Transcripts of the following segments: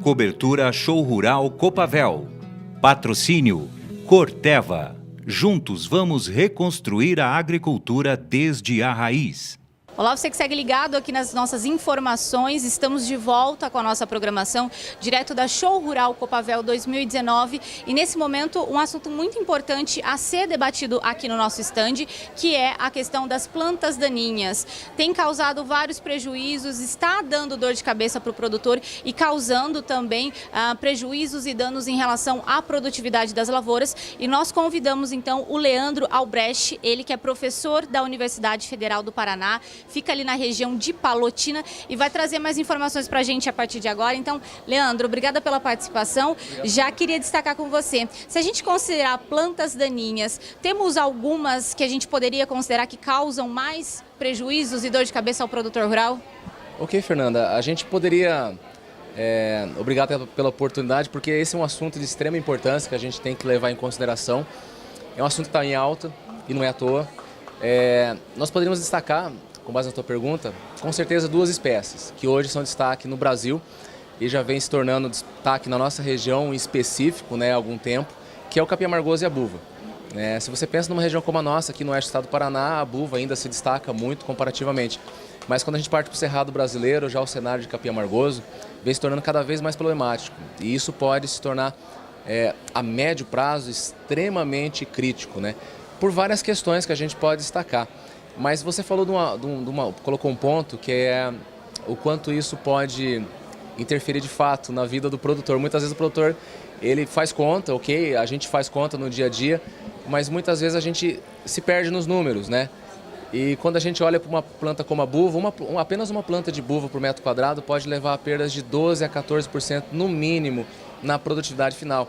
Cobertura Show Rural Copavel. Patrocínio Corteva. Juntos vamos reconstruir a agricultura desde a raiz. Olá, você que segue ligado aqui nas nossas informações, estamos de volta com a nossa programação direto da Show Rural Copavel 2019 e nesse momento um assunto muito importante a ser debatido aqui no nosso estande, que é a questão das plantas daninhas. Tem causado vários prejuízos, está dando dor de cabeça para o produtor e causando também prejuízos e danos em relação à produtividade das lavouras, e nós convidamos então o Leandro Albrecht, ele que é professor da Universidade Federal do Paraná, fica ali na região de Palotina e vai trazer mais informações para a gente a partir de agora. Então, Leandro, obrigada pela participação. Já queria destacar com você, se a gente considerar plantas daninhas, temos algumas que a gente poderia considerar que causam mais prejuízos e dor de cabeça ao produtor rural? Ok, Fernanda, a gente poderia... obrigado pela oportunidade, porque esse é um assunto de extrema importância que a gente tem que levar em consideração. É um assunto que está em alta e não é à toa. Nós poderíamos destacar, com base na tua pergunta, com certeza duas espécies que hoje são destaque no Brasil e já vem se tornando destaque na nossa região em específico, há algum tempo, que é o capim amargoso e a buva. Se você pensa numa região como a nossa, aqui no oeste do estado do Paraná, a buva ainda se destaca muito comparativamente. Mas quando a gente parte para o cerrado brasileiro, já o cenário de capim amargoso vem se tornando cada vez mais problemático. E isso pode se tornar, a médio prazo, extremamente crítico, por várias questões que a gente pode destacar. Mas você falou colocou um ponto que é o quanto isso pode interferir de fato na vida do produtor. Muitas vezes o produtor, ele faz conta, ok, a gente faz conta no dia a dia, mas muitas vezes a gente se perde nos números, E quando a gente olha para uma planta como a buva, apenas uma planta de buva por metro quadrado pode levar a perdas de 12% a 14% no mínimo na produtividade final.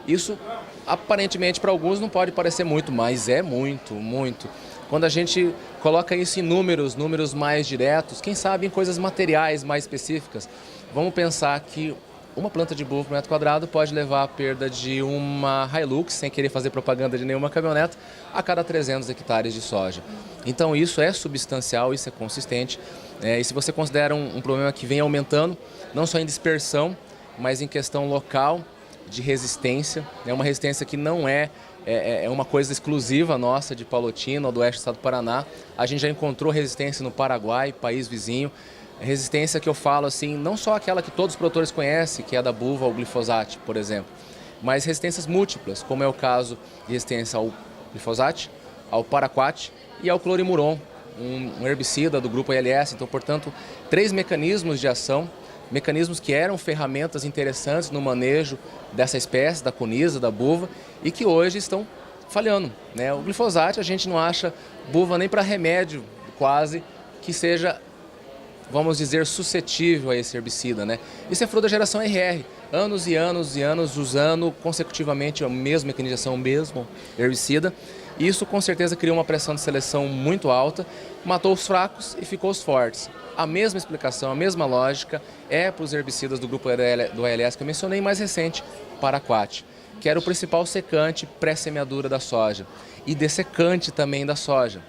Isso, aparentemente, para alguns não pode parecer muito, mas é muito, muito. Quando a gente coloca isso em números mais diretos, quem sabe em coisas materiais mais específicas, vamos pensar que uma planta de buva por metro quadrado pode levar a perda de uma Hilux, sem querer fazer propaganda de nenhuma caminhoneta, a cada 300 hectares de soja. Então isso é substancial, isso é consistente. E se você considera um problema que vem aumentando, não só em dispersão, mas em questão local de resistência, uma resistência que não é uma coisa exclusiva nossa de Palotina ou do oeste do estado do Paraná. A gente já encontrou resistência no Paraguai, país vizinho. Resistência que eu falo assim, não só aquela que todos os produtores conhecem, que é da buva ao glifosato, por exemplo, mas resistências múltiplas, como é o caso de resistência ao glifosato, ao paraquat e ao clorimuron, um herbicida do grupo ALS. Então, portanto, 3 mecanismos de ação, mecanismos que eram ferramentas interessantes no manejo dessa espécie, da coniza, da buva, e que hoje estão falhando. O glifosato a gente não acha buva nem para remédio quase que seja, vamos dizer, suscetível a esse herbicida. Isso é fruto da geração RR, anos e anos e anos usando consecutivamente a mesma mecanização, o mesmo herbicida. E isso com certeza criou uma pressão de seleção muito alta, matou os fracos e ficou os fortes. A mesma explicação, a mesma lógica é para os herbicidas do grupo do ALS que eu mencionei, mais recente, paraquat, que era o principal secante pré-semeadura da soja e dessecante também da soja.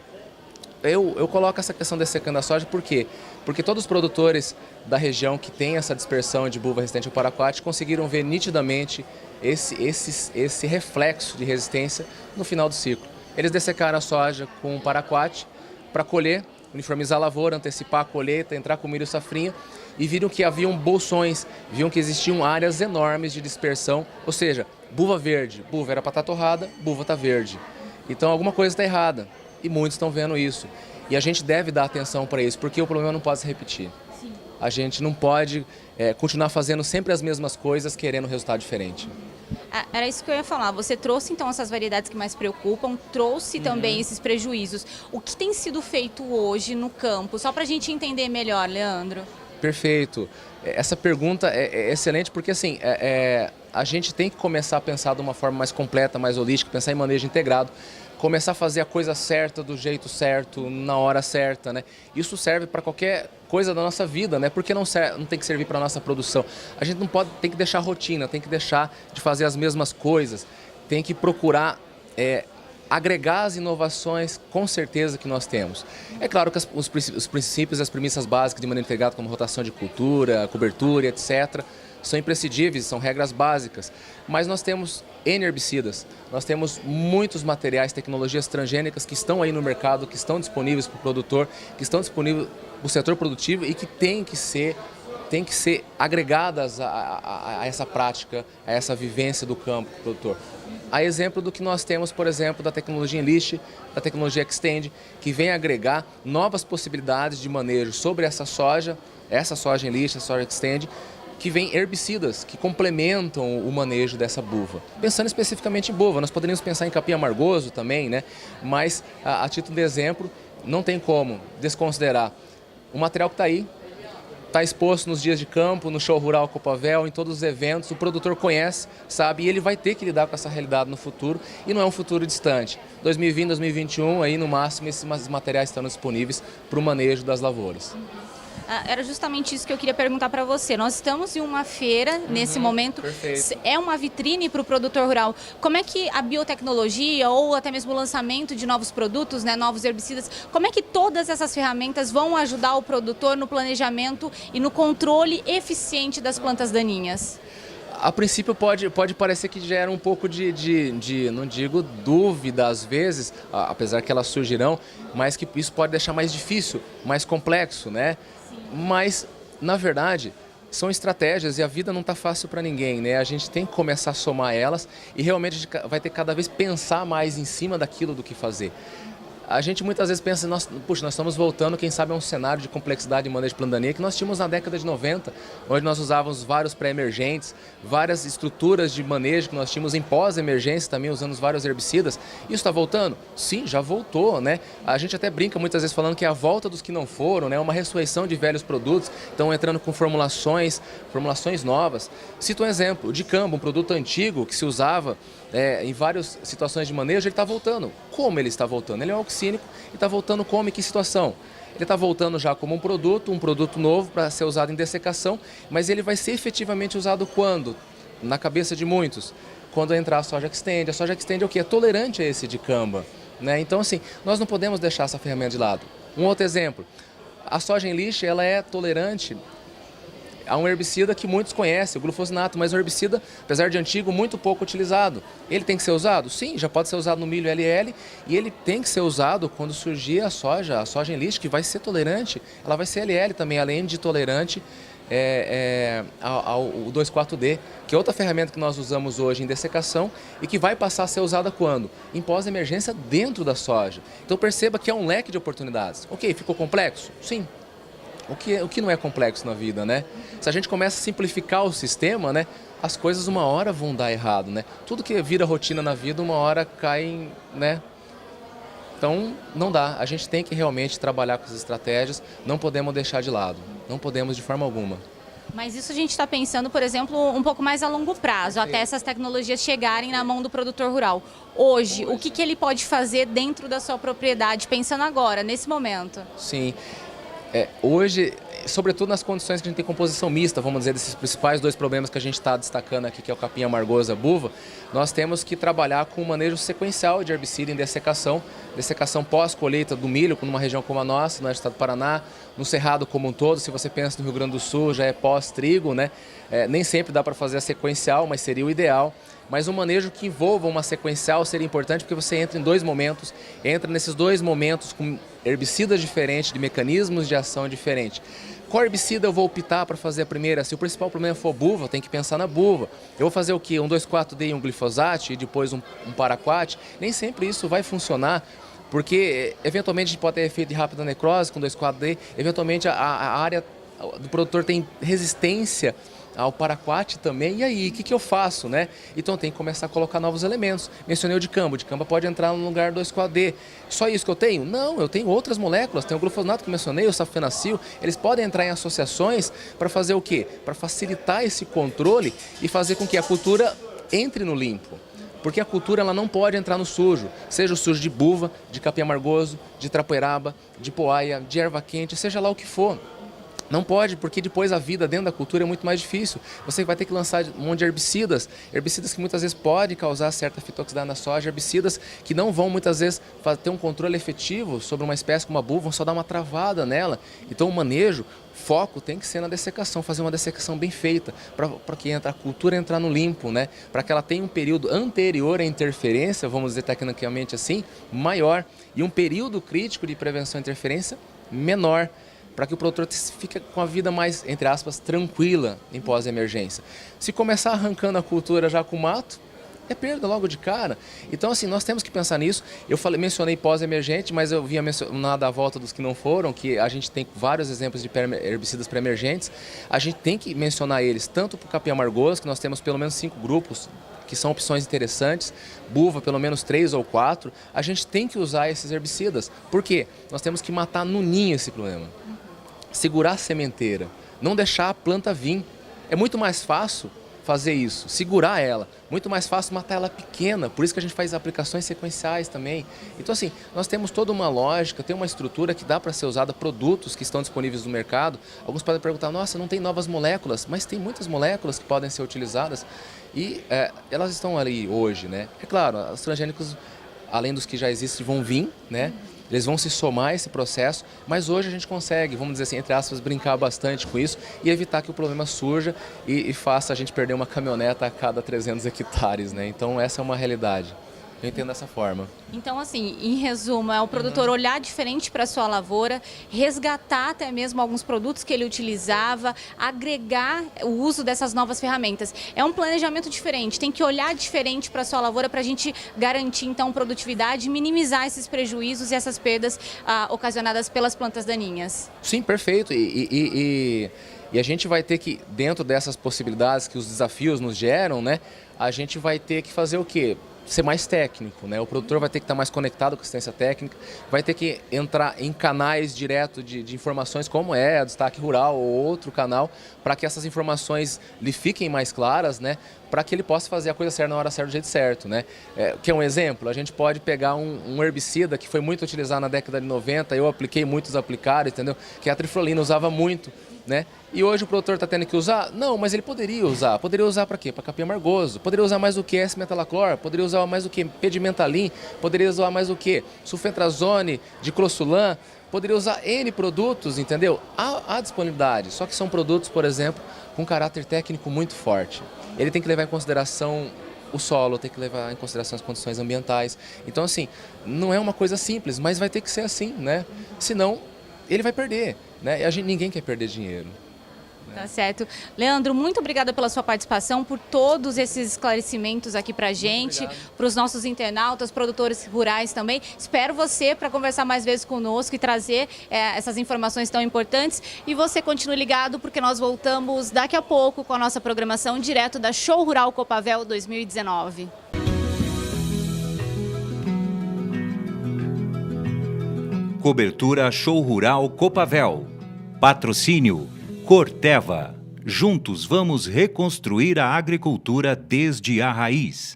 Eu coloco essa questão dessecando da soja por quê? Porque todos os produtores da região que tem essa dispersão de buva resistente ao paraquat conseguiram ver nitidamente esse reflexo de resistência no final do ciclo. Eles dessecaram a soja com o paraquat para colher, uniformizar a lavoura, antecipar a colheita, entrar com milho safrinha, e viram que haviam bolsões, viram que existiam áreas enormes de dispersão, ou seja, buva verde, buva era para estar torrada, buva está verde. Então alguma coisa está errada e muitos estão vendo isso. E a gente deve dar atenção para isso, porque o problema não pode se repetir. Sim. A gente não pode continuar fazendo sempre as mesmas coisas, querendo um resultado diferente. Era isso que eu ia falar. Você trouxe então essas variedades que mais preocupam, trouxe também esses prejuízos. O que tem sido feito hoje no campo? Só para a gente entender melhor, Leandro. Perfeito. Essa pergunta é excelente porque assim, a gente tem que começar a pensar de uma forma mais completa, mais holística, pensar em manejo integrado, começar a fazer a coisa certa do jeito certo, na hora certa. Isso serve para qualquer coisa da nossa vida, porque não tem que servir para a nossa produção. A gente não pode, tem que deixar rotina, tem que deixar de fazer as mesmas coisas, tem que procurar agregar as inovações com certeza que nós temos. É claro que os princípios e as premissas básicas de maneira integrada, como rotação de cultura, cobertura, etc., são imprescindíveis, são regras básicas, mas nós temos N herbicidas, nós temos muitos materiais, tecnologias transgênicas que estão aí no mercado, que estão disponíveis para o produtor, que estão disponíveis para o setor produtivo e que têm que ser agregadas a essa prática, a essa vivência do campo do produtor. A exemplo do que nós temos, por exemplo, da tecnologia Enlist, da tecnologia Xtend, que vem agregar novas possibilidades de manejo sobre essa soja Enlist, a soja Xtend, que vem herbicidas, que complementam o manejo dessa buva. Pensando especificamente em buva, nós poderíamos pensar em capim amargoso também, né? Mas a título de exemplo, não tem como desconsiderar o material que está aí, está exposto nos dias de campo, no show rural Copavel, em todos os eventos, o produtor conhece, sabe, e ele vai ter que lidar com essa realidade no futuro, e não é um futuro distante. 2020, 2021, aí no máximo esses materiais estão disponíveis para o manejo das lavouras. Era justamente isso que eu queria perguntar para você. Nós estamos em uma feira nesse momento. Perfeito. É uma vitrine para o produtor rural. Como é que a biotecnologia ou até mesmo o lançamento de novos produtos, né, novos herbicidas, como é que todas essas ferramentas vão ajudar o produtor no planejamento e no controle eficiente das plantas daninhas? A princípio pode parecer que gera um pouco de, não digo dúvida às vezes, apesar que elas surgirão, mas que isso pode deixar mais difícil, mais complexo, né? Mas, na verdade, são estratégias e a vida não está fácil para ninguém, né? A gente tem que começar a somar elas e realmente a gente vai ter que cada vez pensar mais em cima daquilo do que fazer. A gente muitas vezes pensa, nós estamos voltando, quem sabe, a um cenário de complexidade de manejo de planta daninha que nós tínhamos na década de 90, onde nós usávamos vários pré-emergentes, várias estruturas de manejo que nós tínhamos em pós-emergência também, usando vários herbicidas. Isso está voltando? Sim, já voltou, né? A gente até brinca muitas vezes falando que é a volta dos que não foram, né? Uma ressurreição de velhos produtos, estão entrando com formulações novas. Cito um exemplo, o dicamba, um produto antigo que se usava em várias situações de manejo, ele está voltando. Como ele está voltando? Ele é um oxínico e está voltando como? Em que situação? Ele está voltando já como um produto novo para ser usado em dessecação, mas ele vai ser efetivamente usado quando? Na cabeça de muitos, quando entrar a soja Xtend. A soja Xtend é o quê? É tolerante a esse dicamba, né? Então, assim, nós não podemos deixar essa ferramenta de lado. Um outro exemplo, a soja Enlist, ela é tolerante a um herbicida que muitos conhecem, o glufosinato, mas um herbicida, apesar de antigo, muito pouco utilizado. Ele tem que ser usado? Sim, já pode ser usado no milho LL e ele tem que ser usado quando surgir a soja Enlist, que vai ser tolerante, ela vai ser LL também, além de tolerante ao 2,4-D, que é outra ferramenta que nós usamos hoje em dessecação e que vai passar a ser usada quando? Em pós-emergência dentro da soja. Então perceba que é um leque de oportunidades. Ok, ficou complexo? Sim. O que não é complexo na vida, né? Se a gente começa a simplificar o sistema, né, as coisas uma hora vão dar errado, né? Tudo que vira rotina na vida, uma hora cai, né? Então, não dá. A gente tem que realmente trabalhar com as estratégias, não podemos deixar de lado, não podemos de forma alguma. Mas isso a gente está pensando, por exemplo, um pouco mais a longo prazo, até essas tecnologias chegarem na mão do produtor rural. Hoje, o que ele pode fazer dentro da sua propriedade, pensando agora, nesse momento? Sim. Hoje, sobretudo nas condições que a gente tem composição mista, vamos dizer, desses principais dois problemas que a gente está destacando aqui, que é o capim amargoso e a buva, nós temos que trabalhar com o manejo sequencial de herbicida em dessecação pós-colheita do milho, numa região como a nossa, no estado do Paraná, no Cerrado como um todo. Se você pensa no Rio Grande do Sul, já é pós-trigo, né? Nem sempre dá para fazer a sequencial, mas seria o ideal. Mas um manejo que envolva uma sequencial seria importante porque você entra em dois momentos, entra nesses dois momentos com herbicidas diferentes, de mecanismos de ação diferentes. Qual herbicida eu vou optar para fazer a primeira? Se o principal problema for buva, tem que pensar na buva. Eu vou fazer o quê? Um 2,4-D e um glifosato e depois um paraquat? Nem sempre isso vai funcionar, porque eventualmente a gente pode ter efeito de rápida necrose com 2,4-D, eventualmente a área do produtor tem resistência ao paraquat também, e aí, o que eu faço, né? Então tem que começar a colocar novos elementos. Mencionei o dicamba pode entrar no lugar do 2,4-D. Só isso que eu tenho? Não, eu tenho outras moléculas, tem o glufosinato que eu mencionei, o safenacil, eles podem entrar em associações para fazer o quê? Para facilitar esse controle e fazer com que a cultura entre no limpo. Porque a cultura ela não pode entrar no sujo, seja o sujo de buva, de capim amargoso, de trapoeraba, de poaia, de erva quente, seja lá o que for. Não pode, porque depois a vida dentro da cultura é muito mais difícil. Você vai ter que lançar um monte de herbicidas que muitas vezes podem causar certa fitoxicidade na soja, herbicidas que não vão muitas vezes ter um controle efetivo sobre uma espécie como a buva, vão só dar uma travada nela. Então o manejo, foco tem que ser na dessecação, fazer uma dessecação bem feita, para que a cultura entrar no limpo, né? Para que ela tenha um período anterior à interferência, vamos dizer tecnicamente assim, maior, e um período crítico de prevenção à interferência menor, para que o produtor fique com a vida mais, entre aspas, tranquila em pós-emergência. Se começar arrancando a cultura já com mato, é perda logo de cara. Então, assim, nós temos que pensar nisso. Eu mencionei pós-emergente, mas eu vinha mencionado à volta dos que não foram, que a gente tem vários exemplos de herbicidas pré-emergentes. A gente tem que mencionar eles, tanto para o capim amargoso, que nós temos pelo menos 5 grupos, que são opções interessantes, buva pelo menos 3 ou 4, a gente tem que usar esses herbicidas. Por quê? Nós temos que matar no ninho esse problema. Segurar a sementeira, não deixar a planta vir. É muito mais fácil fazer isso, segurar ela, muito mais fácil matar ela pequena, por isso que a gente faz aplicações sequenciais também. Então assim, nós temos toda uma lógica, tem uma estrutura que dá para ser usada, produtos que estão disponíveis no mercado. Alguns podem perguntar, nossa, não tem novas moléculas, mas tem muitas moléculas que podem ser utilizadas e elas estão ali hoje, né? É claro, os transgênicos, além dos que já existem, vão vir, né? Eles vão se somar a esse processo, mas hoje a gente consegue, vamos dizer assim, entre aspas, brincar bastante com isso e evitar que o problema surja e faça a gente perder uma caminhoneta a cada 300 hectares, né? Então essa é uma realidade. Eu entendo dessa forma. Então, assim, em resumo, é o produtor olhar diferente para a sua lavoura, resgatar até mesmo alguns produtos que ele utilizava, agregar o uso dessas novas ferramentas. É um planejamento diferente, tem que olhar diferente para a sua lavoura para a gente garantir, então, produtividade e minimizar esses prejuízos e essas perdas ocasionadas pelas plantas daninhas. Sim, perfeito. E a gente vai ter que, dentro dessas possibilidades que os desafios nos geram, né, a gente vai ter que fazer o quê? Ser mais técnico, né? O produtor vai ter que estar mais conectado com a assistência técnica, vai ter que entrar em canais direto de informações como a Destaque Rural ou outro canal, para que essas informações lhe fiquem mais claras, né? Para que ele possa fazer a coisa certa na hora certa, do jeito certo, né? Que é um exemplo, a gente pode pegar um herbicida que foi muito utilizado na década de 90, eu apliquei, muitos aplicaram, entendeu? Que a triflorina usava muito, né? E hoje o produtor está tendo que usar? Não, mas ele poderia usar. Poderia usar para quê? Para capim amargoso. Poderia usar mais o que? S-metalaclor. Poderia usar mais o que? Pedimentalin. Poderia usar mais o que? Sulfentrazone, diclosulan. Poderia usar N produtos, entendeu? Há disponibilidade, só que são produtos, por exemplo, com caráter técnico muito forte. Ele tem que levar em consideração o solo, tem que levar em consideração as condições ambientais. Então, assim, não é uma coisa simples, mas vai ter que ser assim, né? Senão, ele vai perder, né? E ninguém quer perder dinheiro. Tá certo. Leandro, muito obrigada pela sua participação, por todos esses esclarecimentos aqui pra gente, para os nossos internautas, produtores rurais também. Espero você para conversar mais vezes conosco e trazer essas informações tão importantes. E você continue ligado, porque nós voltamos daqui a pouco com a nossa programação direto da Show Rural Copavel 2019. Cobertura Show Rural Copavel. Patrocínio Corteva. Juntos vamos reconstruir a agricultura desde a raiz.